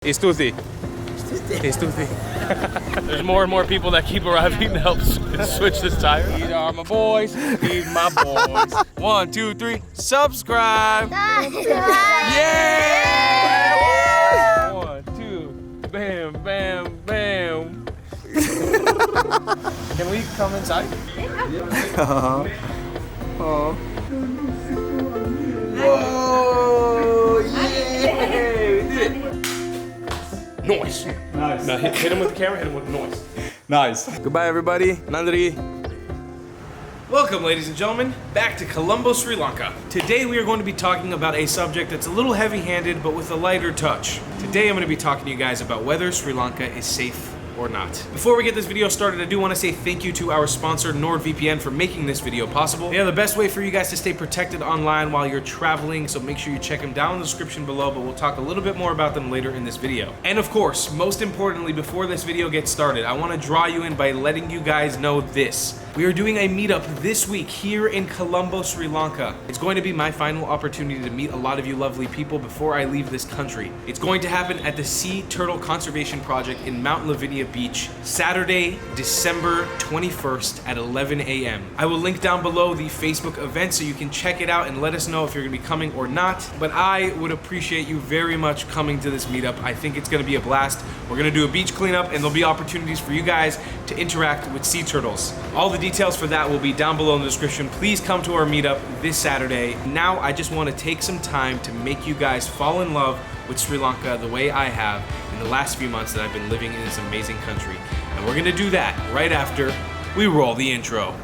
It's toothy. It's toothy. There's more and more people that keep arriving to help switch this tire. These are my boys. These my boys. 1, 2, 3. Subscribe. Yeah! 1, 2. Bam, bam, bam. Can we come inside? Oh. Whoa! Yeah! We did it. Noise. Nice. Now hit him with the camera, hit him with noise. Nice. Goodbye, everybody. Nandri. Welcome, ladies and gentlemen, back to Colombo, Sri Lanka. Today we are going to be talking about a subject that's a little heavy-handed, but with a lighter touch. Today I'm going to be talking to you guys about whether Sri Lanka is safe or not. Before we get this video started, I do want to say thank you to our sponsor NordVPN for making this video possible. They are the best way for you guys to stay protected online while you're traveling, so make sure you check them down in the description below, but we'll talk a little bit more about them later in this video. And of course, most importantly, before this video gets started, I want to draw you in by letting you guys know this. We are doing a meetup this week here in Colombo, Sri Lanka. It's going to be my final opportunity to meet a lot of you lovely people before I leave this country. It's going to happen at the Sea Turtle Conservation Project in Mount Lavinia Beach, Saturday, December 21st at 11 a.m. I will link down below the Facebook event so you can check it out and let us know if you're going to be coming or not. But I would appreciate you very much coming to this meetup. I think it's going to be a blast. We're going to do a beach cleanup and there'll be opportunities for you guys to interact with sea turtles. All the details for that will be down below in the description. Please come to our meetup this Saturday. Now I just want to take some time to make you guys fall in love with Sri Lanka the way I have in the last few months that I've been living in this amazing country. And we're gonna do that right after we roll the intro.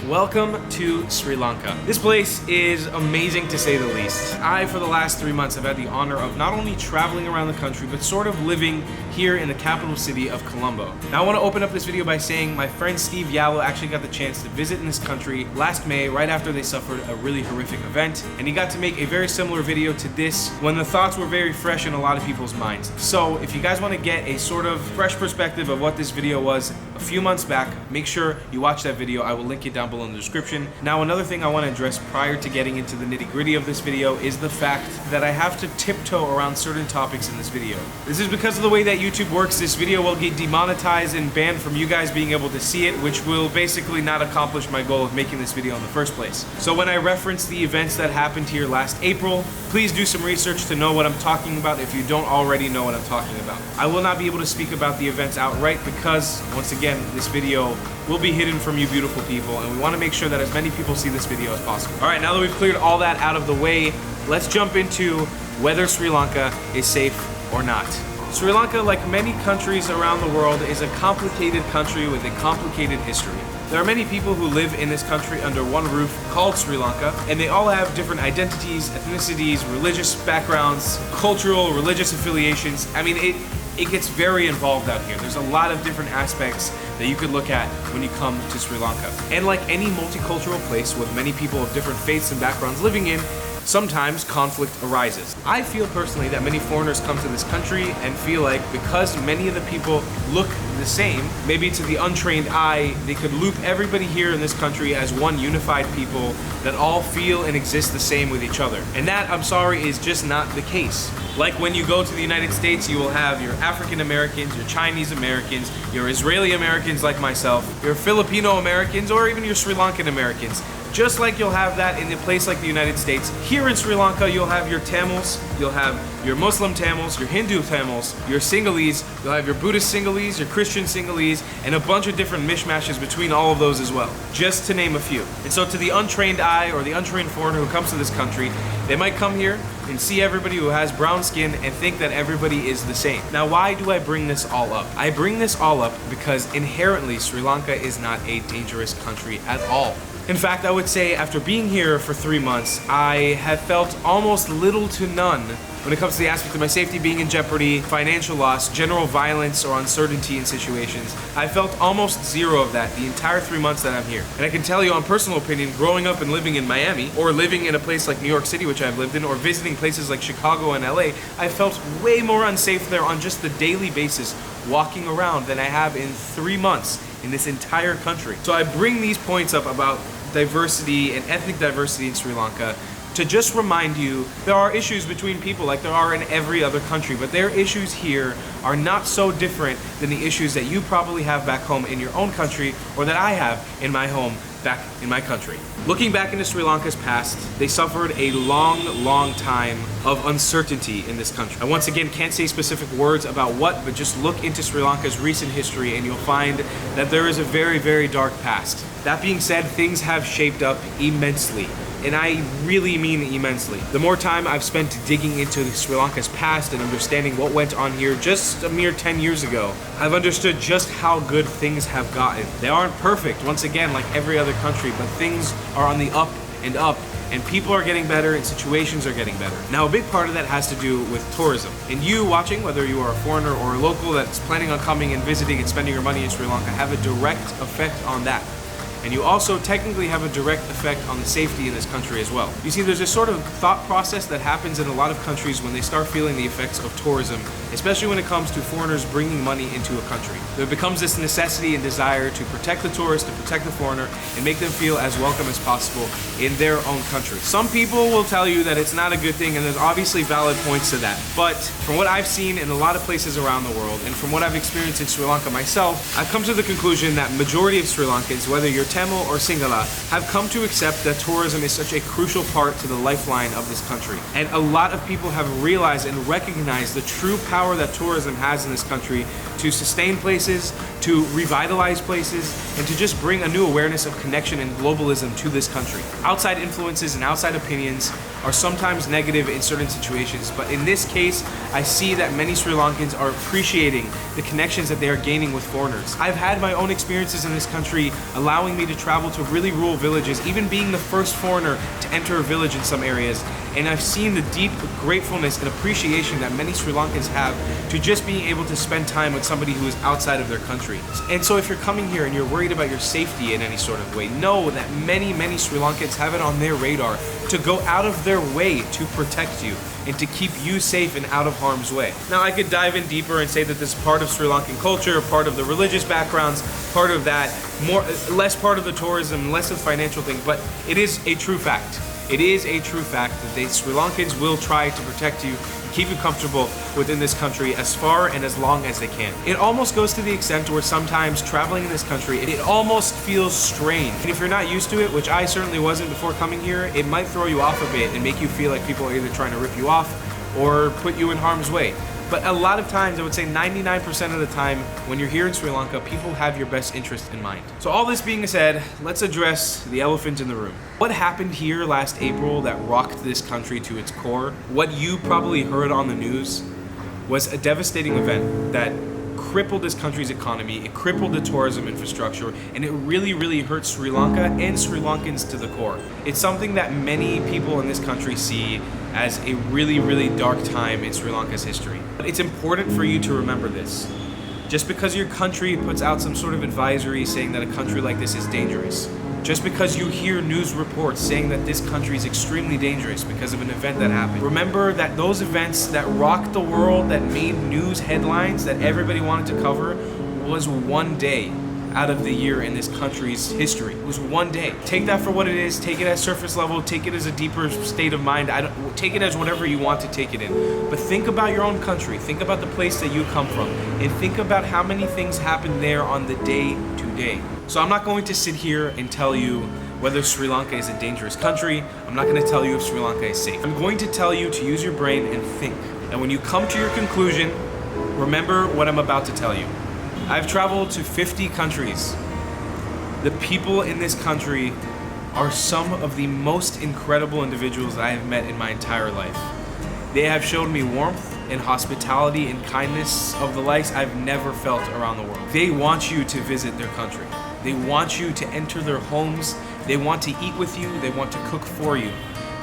Welcome to Sri Lanka. This place is amazing to say the least. I, for the last 3 months, have had the honor of not only traveling around the country, but sort of living here in the capital city of Colombo. Now I want to open up this video by saying my friend Steve Yallo actually got the chance to visit in this country last May, right after they suffered a really horrific event, and he got to make a very similar video to this when the thoughts were very fresh in a lot of people's minds. So if you guys want to get a sort of fresh perspective of what this video was a few months back, make sure you watch that video. I will link it down below in the description. Now, another thing I want to address prior to getting into the nitty-gritty of this video is the fact that I have to tiptoe around certain topics in this video. This is because of the way that YouTube works. This video will get demonetized and banned from you guys being able to see it, which will basically not accomplish my goal of making this video in the first place. So when I reference the events that happened here last April, please do some research to know what I'm talking about if you don't already know what I'm talking about. I will not be able to speak about the events outright because, once again, this video will be hidden from you beautiful people, and we want to make sure that as many people see this video as possible. All right, now that we've cleared all that out of the way, let's jump into whether Sri Lanka is safe or not. Sri Lanka, like many countries around the world, is a complicated country with a complicated history. There are many people who live in this country under one roof called Sri Lanka, and they all have different identities, ethnicities, religious backgrounds, cultural, religious affiliations. I mean, it gets very involved out here. There's a lot of different aspects that you could look at when you come to Sri Lanka. And like any multicultural place with many people of different faiths and backgrounds living in, sometimes conflict arises. I feel personally that many foreigners come to this country and feel like because many of the people look the same, maybe to the untrained eye, they could loop everybody here in this country as one unified people that all feel and exist the same with each other. And that, I'm sorry, is just not the case. Like when you go to the United States, you will have your African Americans, your Chinese Americans, your Israeli Americans like myself, your Filipino Americans, or even your Sri Lankan Americans. Just like you'll have that in a place like the United States, here in Sri Lanka you'll have your Tamils, you'll have your Muslim Tamils, your Hindu Tamils, your Sinhalese, you'll have your Buddhist Sinhalese, your Christian Sinhalese, and a bunch of different mishmashes between all of those as well, just to name a few. And so to the untrained eye or the untrained foreigner who comes to this country, they might come here and see everybody who has brown skin and think that everybody is the same. Now, why do I bring this all up? I bring this all up because inherently Sri Lanka is not a dangerous country at all. In fact, I would say after being here for 3 months, I have felt almost little to none When it comes to the aspect of my safety being in jeopardy, financial loss, general violence or uncertainty in situations, I felt almost zero of that the entire 3 months that I'm here. And I can tell you on personal opinion, growing up and living in Miami, or living in a place like New York City, which I've lived in, or visiting places like Chicago and LA, I felt way more unsafe there on just the daily basis walking around than I have in 3 months in this entire country. So I bring these points up about diversity and ethnic diversity in Sri Lanka to just remind you there are issues between people like there are in every other country, but their issues here are not so different than the issues that you probably have back home in your own country or that I have in my home back in my country. Looking back into Sri Lanka's past, they suffered a long time of uncertainty in this country. I once again can't say specific words about what, but just look into Sri Lanka's recent history and you'll find that there is a very dark past. That being said, things have shaped up immensely. And I really mean immensely. The more time I've spent digging into Sri Lanka's past and understanding what went on here just a mere 10 years ago, I've understood just how good things have gotten. They aren't perfect, once again, like every other country, but things are on the up, and people are getting better and situations are getting better. Now, a big part of that has to do with tourism. And you watching, whether you are a foreigner or a local that's planning on coming and visiting and spending your money in Sri Lanka, have a direct effect on that. And you also technically have a direct effect on the safety in this country as well. You see, there's a sort of thought process that happens in a lot of countries when they start feeling the effects of tourism, especially when it comes to foreigners bringing money into a country. There becomes this necessity and desire to protect the tourist, to protect the foreigner, and make them feel as welcome as possible in their own country. Some people will tell you that it's not a good thing, and there's obviously valid points to that. But from what I've seen in a lot of places around the world, and from what I've experienced in Sri Lanka myself, I've come to the conclusion that majority of Sri Lankans, whether you're Tamil or Sinhala, have come to accept that tourism is such a crucial part to the lifeline of this country. And a lot of people have realized and recognized the true power that tourism has in this country to sustain places, to revitalize places, and to just bring a new awareness of connection and globalism to this country. Outside influences and outside opinions are sometimes negative in certain situations, but in this case, I see that many Sri Lankans are appreciating the connections that they are gaining with foreigners. I've had my own experiences in this country allowing me to travel to really rural villages, even being the first foreigner to enter a village in some areas, and I've seen the deep gratefulness and appreciation that many Sri Lankans have to just being able to spend time with somebody who is outside of their country. And so if you're coming here and you're worried about your safety in any sort of way, know that many Sri Lankans have it on their radar to go out of their way to protect you and to keep you safe and out of harm's way. Now, I could dive in deeper and say that this is part of Sri Lankan culture, part of the religious backgrounds, part of that, less part of the tourism, less of the financial thing, but it is a true fact. It is a true fact that the Sri Lankans will try to protect you and keep you comfortable within this country as far and as long as they can. It almost goes to the extent where sometimes traveling in this country, it almost feels strange. And if you're not used to it, which I certainly wasn't before coming here, it might throw you off a bit and make you feel like people are either trying to rip you off or put you in harm's way. But a lot of times, I would say 99% of the time, when you're here in Sri Lanka, people have your best interest in mind. So all this being said, let's address the elephant in the room. What happened here last April that rocked this country to its core, what you probably heard on the news, was a devastating event that crippled this country's economy, it crippled the tourism infrastructure, and it really hurt Sri Lanka and Sri Lankans to the core. It's something that many people in this country see as a really dark time in Sri Lanka's history. But it's important for you to remember this. Just because your country puts out some sort of advisory saying that a country like this is dangerous, just because you hear news reports saying that this country is extremely dangerous because of an event that happened, remember that those events that rocked the world, that made news headlines, that everybody wanted to cover, was one day out of the year in this country's history. It was one day. Take that for what it is. Take it as surface level. Take it as a deeper state of mind. Take it as whatever you want to take it in. But think about your own country. Think about the place that you come from. And think about how many things happen there on the day to day. So I'm not going to sit here and tell you whether Sri Lanka is a dangerous country. I'm not going to tell you if Sri Lanka is safe. I'm going to tell you to use your brain and think. And when you come to your conclusion, remember what I'm about to tell you. I've traveled to 50 countries. The people in this country are some of the most incredible individuals that I have met in my entire life. They have showed me warmth and hospitality and kindness of the likes I've never felt around the world. They want you to visit their country. They want you to enter their homes. They want to eat with you. They want to cook for you.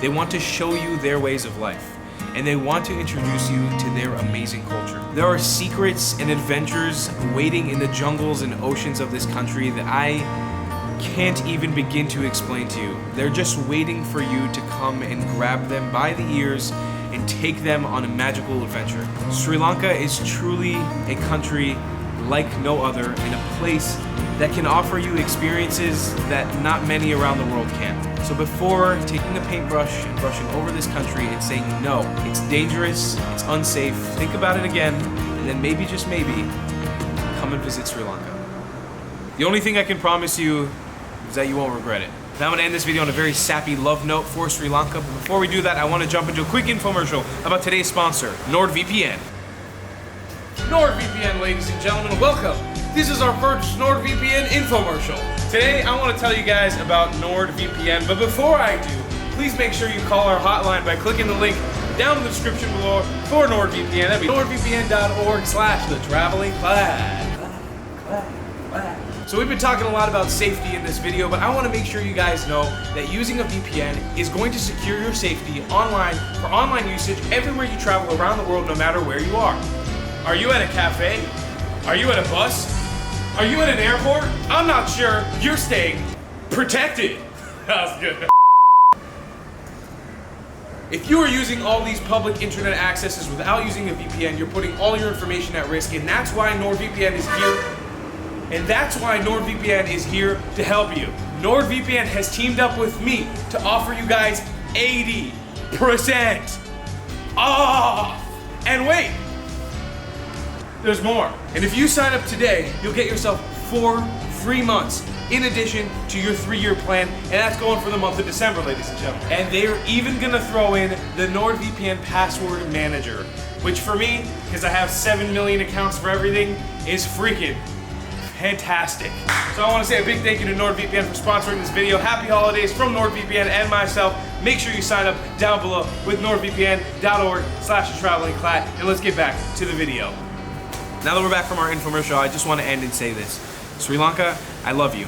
They want to show you their ways of life. and they want to introduce you to their amazing culture. There are secrets and adventures waiting in the jungles and oceans of this country that I can't even begin to explain to you. They're just waiting for you to come and grab them by the ears and take them on a magical adventure. Sri Lanka is truly a country like no other, and a place that can offer you experiences that not many around the world can. So before taking a paintbrush and brushing over this country and saying no, it's dangerous, it's unsafe, think about it again, and then maybe, just maybe, come and visit Sri Lanka. The only thing I can promise you is that you won't regret it. Now I'm gonna end this video on a very sappy love note for Sri Lanka, but before we do that, I wanna jump into a quick infomercial about today's sponsor, NordVPN. NordVPN, ladies and gentlemen, welcome. This is our first NordVPN infomercial. Today, I want to tell you guys about NordVPN, but before I do, please make sure you call our hotline by clicking the link down in the description below for NordVPN. That'd be nordvpn.org/thetravelingclad. So we've been talking a lot about safety in this video, but I want to make sure you guys know that using a VPN is going to secure your safety online for online usage everywhere you travel around the world, no matter where you are. Are you at a cafe? Are you at a bus? Are you at an airport? I'm not sure. You're staying protected. That was good. If you are using all these public internet accesses without using a VPN, you're putting all your information at risk, and that's why NordVPN is here. And that's why NordVPN is here to help you. NordVPN has teamed up with me to offer you guys 80% off. And wait, there's more. And if you sign up today, you'll get yourself 4 free months in addition to your 3-year plan, and that's going for the month of December, ladies and gentlemen. And they're even gonna throw in the NordVPN password manager, which for me, because I have 7 million accounts for everything, is freaking fantastic. So I want to say a big thank you to NordVPN for sponsoring this video. Happy holidays from NordVPN and myself. Make sure you sign up down below with nordvpn.org/thetravelingclad, and let's get back to the video. Now that we're back from our infomercial, I just want to end and say this. Sri Lanka, I love you.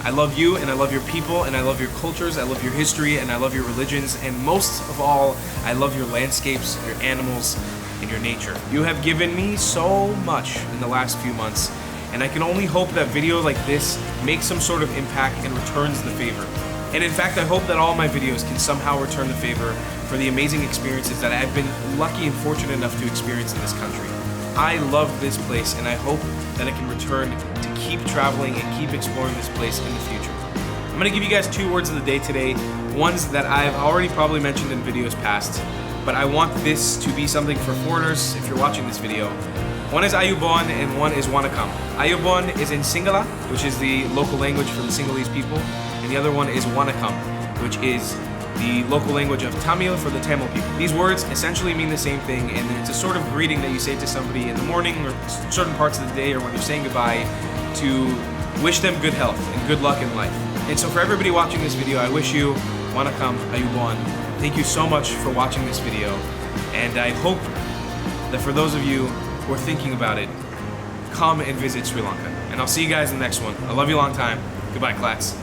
I love you, and I love your people, and I love your cultures, I love your history, and I love your religions, and most of all, I love your landscapes, your animals, and your nature. You have given me so much in the last few months, and I can only hope that video like this makes some sort of impact and returns the favor. And in fact, I hope that all my videos can somehow return the favor for the amazing experiences that I've been lucky and fortunate enough to experience in this country. I love this place, and I hope that I can return to keep traveling and keep exploring this place in the future. I'm gonna give you guys 2 words of the day today, ones that I've already probably mentioned in videos past, but I want this to be something for foreigners if you're watching this video. One is Ayubon and one is Wanakam. Ayubon is in Sinhala, which is the local language for the Sinhalese people, and the other one is Wanakam, which is the local language of Tamil for the Tamil people. These words essentially mean the same thing, and it's a sort of greeting that you say to somebody in the morning or certain parts of the day or when you're saying goodbye to wish them good health and good luck in life. And so for everybody watching this video, I wish you Wanakam Ayubon. Thank you so much for watching this video, and I hope that for those of you who are thinking about it, come and visit Sri Lanka. And I'll see you guys in the next one. I love you a long time. Goodbye, class.